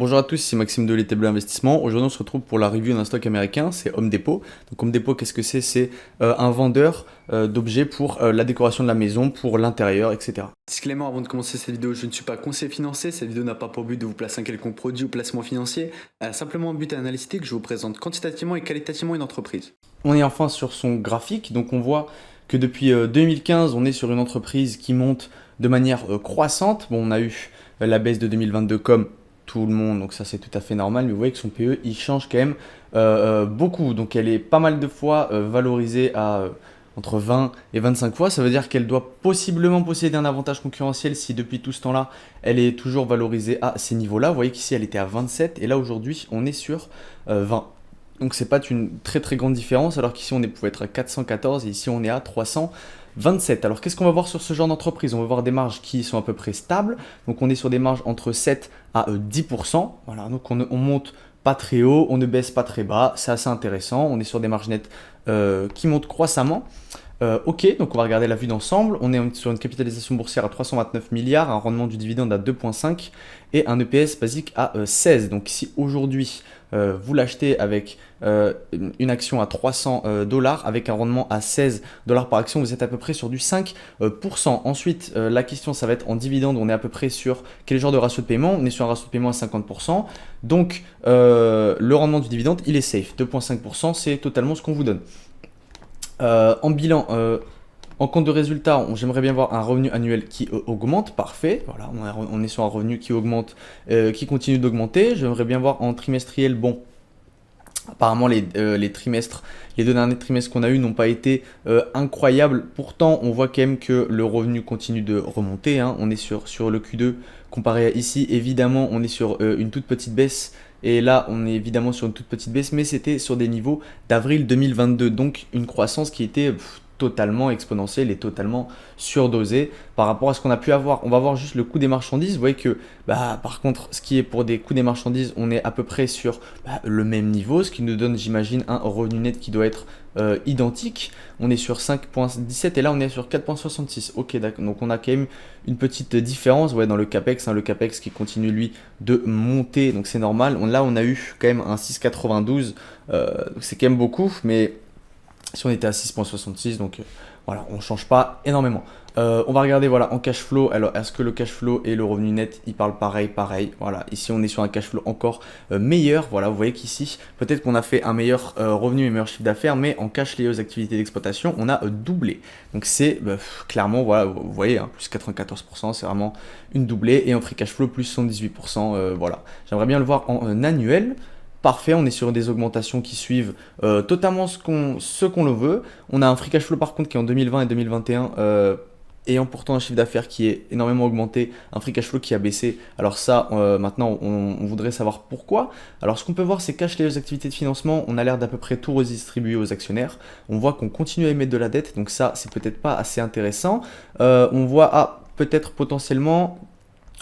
Bonjour à tous, c'est Maxime de l'ET Bleu Investissement. Aujourd'hui, on se retrouve pour la review d'un stock américain, c'est Home Depot. Donc Home Depot, qu'est-ce que c'est? C'est un vendeur d'objets pour la décoration de la maison, pour l'intérieur, etc. Disclaimer avant de commencer cette vidéo, je ne suis pas conseiller financier, cette vidéo n'a pas pour but de vous placer un quelconque produit ou placement financier, elle a simplement un but analytique, je vous présente quantitativement et qualitativement une entreprise. On est enfin sur son graphique, donc on voit que depuis 2015, on est sur une entreprise qui monte de manière croissante. Bon, on a eu la baisse de 2022 comme tout le monde, donc ça c'est tout à fait normal, mais vous voyez que son PE il change quand même beaucoup, donc elle est pas mal de fois valorisée à entre 20 et 25 fois. Ça veut dire qu'elle doit possiblement posséder un avantage concurrentiel si depuis tout ce temps-là elle est toujours valorisée à ces niveaux-là. Vous voyez qu'ici elle était à 27 et là aujourd'hui on est sur 20. Donc c'est pas une très très grande différence, alors qu'ici on pouvait être à 414 et ici on est à 327. Alors qu'est-ce qu'on va voir sur ce genre d'entreprise? On va voir des marges qui sont à peu près stables. Donc on est sur des marges entre 7 à 10%. Voilà, donc on monte pas très haut, on ne baisse pas très bas. C'est assez intéressant. On est sur des marges nettes qui montent croissamment. Ok, donc on va regarder la vue d'ensemble. On est sur une capitalisation boursière à 329 milliards, un rendement du dividende à 2,5 et un EPS basique à 16. Donc si aujourd'hui vous l'achetez avec une action à 300 dollars avec un rendement à 16 dollars par action, vous êtes à peu près sur du 5%. Ensuite, la question ça va être en dividende, on est à peu près sur quel genre de ratio de paiement? On est sur un ratio de paiement à 50%. Donc le rendement du dividende, il est safe. 2,5%, c'est totalement ce qu'on vous donne. En bilan, en compte de résultat, j'aimerais bien voir un revenu annuel qui augmente, parfait. Voilà, on est sur un revenu qui augmente, qui continue d'augmenter. J'aimerais bien voir en trimestriel, bon, apparemment les trimestres, les deux derniers trimestres qu'on a eu n'ont pas été incroyables. Pourtant, on voit quand même que le revenu continue de remonter, hein. On est sur le Q2 comparé à ici. Évidemment, on est sur une toute petite baisse. Et là, on est évidemment sur une toute petite baisse, mais c'était sur des niveaux d'avril 2022. Donc une croissance qui était totalement exponentielle et totalement surdosée par rapport à ce qu'on a pu avoir. On va voir juste le coût des marchandises. Vous voyez que par contre, ce qui est pour des coûts des marchandises, on est à peu près sur le même niveau, ce qui nous donne, j'imagine, un revenu net qui doit être identique. On est sur 5,17 et là on est sur 4,66. Ok, d'accord. Donc on a quand même une petite différence dans le CAPEX, hein, le CAPEX qui continue lui de monter, donc c'est normal. Là on a eu quand même un 6,92, c'est quand même beaucoup, mais si on était à 6,66, donc voilà, on ne change pas énormément. On va regarder voilà, en cash flow. Alors, est-ce que le cash flow et le revenu net, ils parlent pareil? Voilà, ici on est sur un cash flow encore meilleur. Voilà, vous voyez qu'ici, peut-être qu'on a fait un meilleur revenu et meilleur chiffre d'affaires, mais en cash lié aux activités d'exploitation, on a doublé. Donc c'est clairement, voilà, vous voyez, hein, plus 94%, c'est vraiment une doublée. Et en free cash flow, plus 78%. Voilà, j'aimerais bien le voir en annuel. Parfait, on est sur des augmentations qui suivent totalement ce qu'on le veut. On a un free cash flow par contre qui est en 2020 et 2021 ayant pourtant un chiffre d'affaires qui est énormément augmenté, un free cash flow qui a baissé. Alors ça, maintenant, on voudrait savoir pourquoi. Alors ce qu'on peut voir, c'est cash lié aux activités de financement, on a l'air d'à peu près tout redistribuer aux actionnaires. On voit qu'on continue à émettre de la dette, donc ça, c'est peut-être pas assez intéressant. On voit, peut-être potentiellement,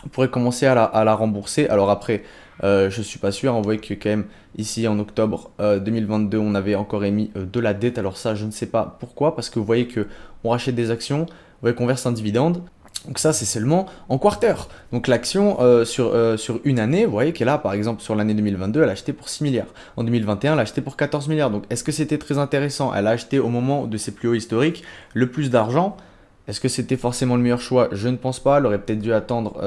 on pourrait commencer à la rembourser. Alors après, je suis pas sûr. On voit que quand même ici en octobre 2022, on avait encore émis de la dette. Alors ça, je ne sais pas pourquoi, parce que vous voyez que on rachète des actions, vous voyez qu'on verse un dividende. Donc ça, c'est seulement en quarter. Donc l'action sur une année, vous voyez qu'elle a, par exemple, sur l'année 2022, elle a acheté pour 6 milliards. En 2021, elle a acheté pour 14 milliards. Donc est-ce que c'était très intéressant? Elle a acheté au moment de ses plus hauts historiques le plus d'argent. Est-ce que c'était forcément le meilleur choix? Je ne pense pas. Elle aurait peut-être dû attendre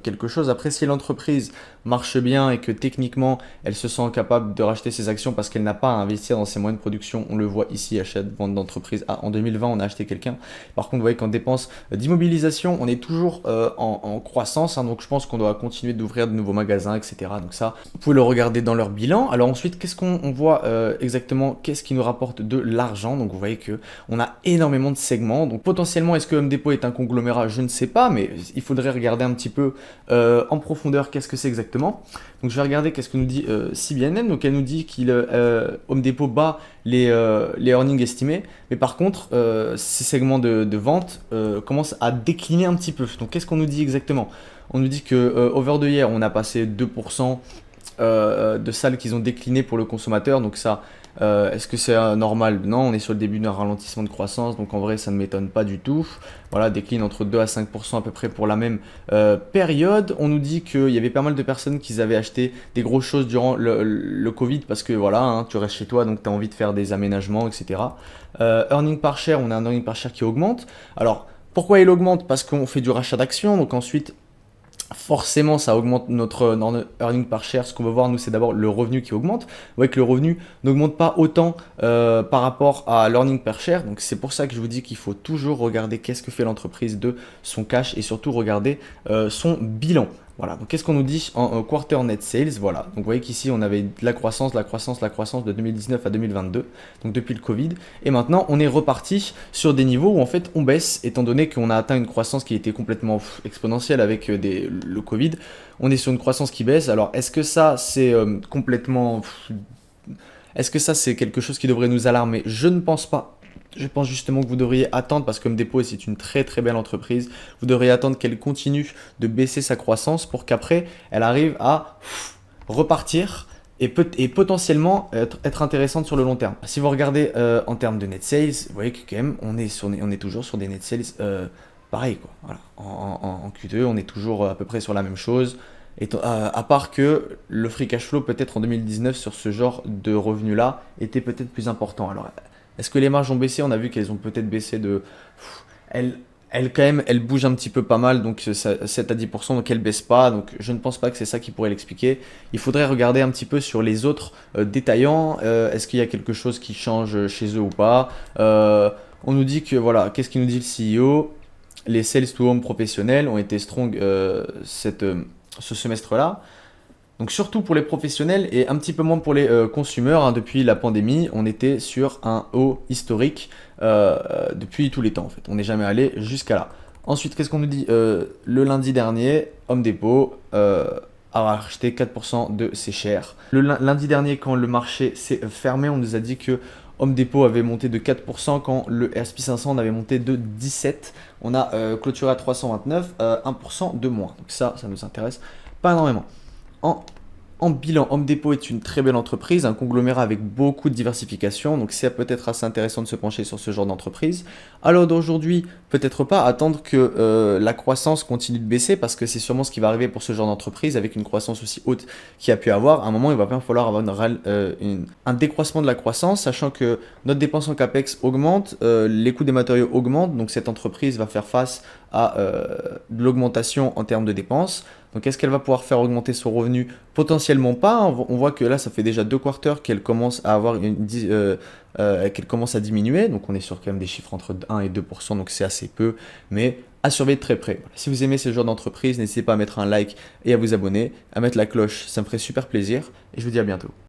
quelque chose. Après, si l'entreprise marche bien et que techniquement, elle se sent capable de racheter ses actions parce qu'elle n'a pas à investir dans ses moyens de production, on le voit ici, achat, vente d'entreprise. Ah, en 2020, on a acheté quelqu'un. Par contre, vous voyez qu'en dépenses d'immobilisation, on est toujours en croissance, hein, donc je pense qu'on doit continuer d'ouvrir de nouveaux magasins, etc. Donc ça, vous pouvez le regarder dans leur bilan. Alors ensuite, qu'est-ce qu'on voit exactement? Qu'est-ce qui nous rapporte de l'argent? Donc vous voyez qu'on a énormément de segments. Donc potentiellement, est-ce que Home Depot est un conglomérat? Je ne sais pas, mais il faudrait regarder un petit peu en profondeur qu'est-ce que c'est exactement. Donc je vais regarder qu'est-ce que nous dit CBNN. Donc elle nous dit qu'il Home Depot bat les earnings estimés, mais par contre ces segments de vente commencent à décliner un petit peu. Donc qu'est-ce qu'on nous dit exactement? On nous dit que over the year, on a passé 2% de salles qu'ils ont décliné pour le consommateur. Donc ça, Est-ce que c'est normal? Non, on est sur le début d'un ralentissement de croissance, donc en vrai, ça ne m'étonne pas du tout. Voilà, décline entre 2 à 5% à peu près pour la même période. On nous dit qu'il y avait pas mal de personnes qui avaient acheté des grosses choses durant le Covid parce que voilà, hein, tu restes chez toi, donc tu as envie de faire des aménagements, etc. Earning par share, on a un earning par share qui augmente. Alors, pourquoi il augmente? Parce qu'on fait du rachat d'actions, donc ensuite forcément ça augmente notre earning par share. Ce qu'on veut voir nous, c'est d'abord le revenu qui augmente. Vous voyez que le revenu n'augmente pas autant par rapport à l'earning per share, donc c'est pour ça que je vous dis qu'il faut toujours regarder qu'est-ce que fait l'entreprise de son cash et surtout regarder son bilan. Voilà, donc qu'est-ce qu'on nous dit en quarter net sales? Voilà, donc vous voyez qu'ici on avait de la croissance de 2019 à 2022, donc depuis le Covid, et maintenant on est reparti sur des niveaux où en fait on baisse, étant donné qu'on a atteint une croissance qui était complètement exponentielle avec le Covid. On est sur une croissance qui baisse. Alors est-ce que ça c'est complètement... Est-ce que ça c'est quelque chose qui devrait nous alarmer? Je ne pense pas. Je pense justement que vous devriez attendre, parce que Home Depot c'est une très très belle entreprise, vous devriez attendre qu'elle continue de baisser sa croissance pour qu'après elle arrive à repartir et potentiellement être intéressante sur le long terme. Si vous regardez en termes de net sales, vous voyez que quand même on est toujours sur des net sales pareil quoi. Voilà. En Q2 on est toujours à peu près sur la même chose. Et à part que le free cash flow peut-être en 2019 sur ce genre de revenu là était peut-être plus important. Alors est-ce que les marges ont baissé? On a vu qu'elles ont peut-être baissé de... Elles, quand même, elles bougent un petit peu pas mal, donc 7 à 10%, donc elles baissent pas. Donc je ne pense pas que c'est ça qui pourrait l'expliquer. Il faudrait regarder un petit peu sur les autres détaillants. Est-ce qu'il y a quelque chose qui change chez eux ou pas? On nous dit que, voilà, qu'est-ce qu'il nous dit le CEO? Les sales to home professionnels ont été strong ce semestre-là. Donc surtout pour les professionnels et un petit peu moins pour les consumers, hein. Depuis la pandémie, on était sur un haut historique depuis tous les temps en fait. On n'est jamais allé jusqu'à là. Ensuite, qu'est-ce qu'on nous dit? Le lundi dernier, Home Depot a racheté 4% de ses shares. Le lundi dernier, quand le marché s'est fermé, on nous a dit que Home Depot avait monté de 4% quand le SP500 avait monté de 17. On a clôturé à 329, 1% de moins. Donc ça nous intéresse pas énormément. En bilan, Home Depot est une très belle entreprise, un conglomérat avec beaucoup de diversification, donc c'est peut-être assez intéressant de se pencher sur ce genre d'entreprise. Alors d'aujourd'hui, peut-être pas attendre que la croissance continue de baisser, parce que c'est sûrement ce qui va arriver pour ce genre d'entreprise, avec une croissance aussi haute qu'il y a pu avoir. À un moment, il va bien falloir avoir un décroissement de la croissance, sachant que notre dépense en CAPEX augmente, les coûts des matériaux augmentent, donc cette entreprise va faire face à de l'augmentation en termes de dépenses. Donc est-ce qu'elle va pouvoir faire augmenter son revenu? Potentiellement pas. On voit que là, ça fait déjà 2 quarters qu'elle commence à avoir qu'elle commence à diminuer. Donc on est sur quand même des chiffres entre 1 et 2%, donc c'est assez peu, mais à surveiller de très près. Voilà. Si vous aimez ce genre d'entreprise, n'hésitez pas à mettre un like et à vous abonner, à mettre la cloche, ça me ferait super plaisir. Et je vous dis à bientôt.